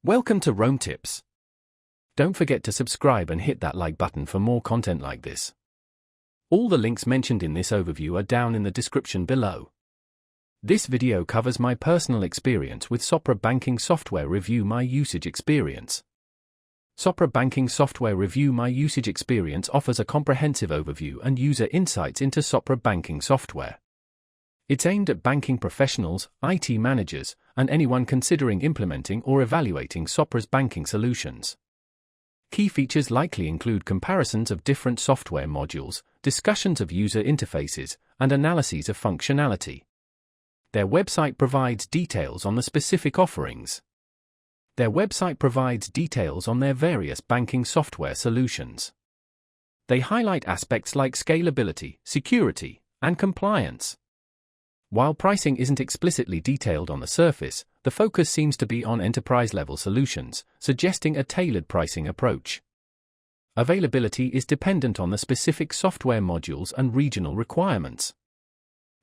Welcome to Rome Tips. Don't forget to subscribe and hit that like button for more content like this. All the links mentioned in this overview are down in the description below. This video covers my personal experience with Sopra Banking Software. Review my usage experience. Sopra Banking Software. Review my usage experience offers a comprehensive overview and user insights into Sopra Banking Software. It's aimed at banking professionals, IT managers, and anyone considering implementing or evaluating Sopra's banking solutions. Key features likely include comparisons of different software modules, discussions of user interfaces, and analyses of functionality. Their website provides details on the specific offerings. Their website provides details on their various banking software solutions. They highlight aspects like scalability, security, and compliance. While pricing isn't explicitly detailed on the surface, the focus seems to be on enterprise-level solutions, suggesting a tailored pricing approach. Availability is dependent on the specific software modules and regional requirements.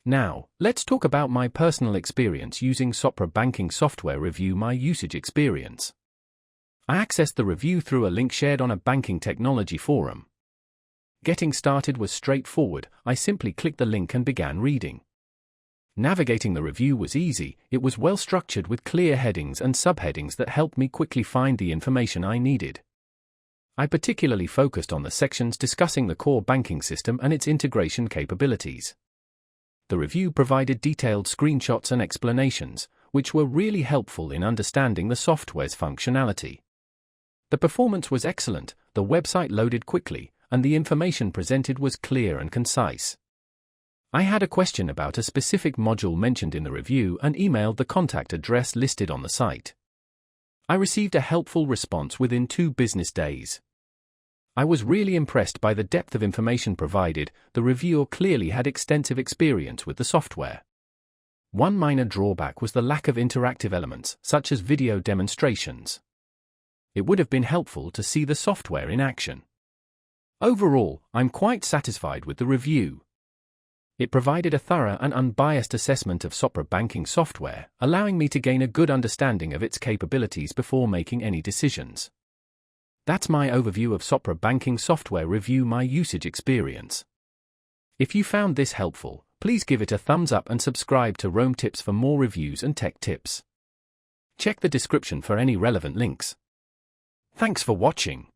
Now, let's talk about my personal experience using Sopra Banking Software. Review my usage experience. I accessed the review through a link shared on a banking technology forum. Getting started was straightforward. I simply clicked the link and began reading. Navigating the review was easy. It was well structured with clear headings and subheadings that helped me quickly find the information I needed. I particularly focused on the sections discussing the core banking system and its integration capabilities. The review provided detailed screenshots and explanations, which were really helpful in understanding the software's functionality. The performance was excellent, the website loaded quickly, and the information presented was clear and concise. I had a question about a specific module mentioned in the review and emailed the contact address listed on the site. I received a helpful response within 2 business days. I was really impressed by the depth of information provided. The reviewer clearly had extensive experience with the software. One minor drawback was the lack of interactive elements, such as video demonstrations. It would have been helpful to see the software in action. Overall, I'm quite satisfied with the review. It provided a thorough and unbiased assessment of Sopra Banking Software, allowing me to gain a good understanding of its capabilities before making any decisions. That's my overview of Sopra Banking Software. Review my usage experience. If you found this helpful, please give it a thumbs up and subscribe to Rome Tips for more reviews and tech tips. Check the description for any relevant links. Thanks for watching.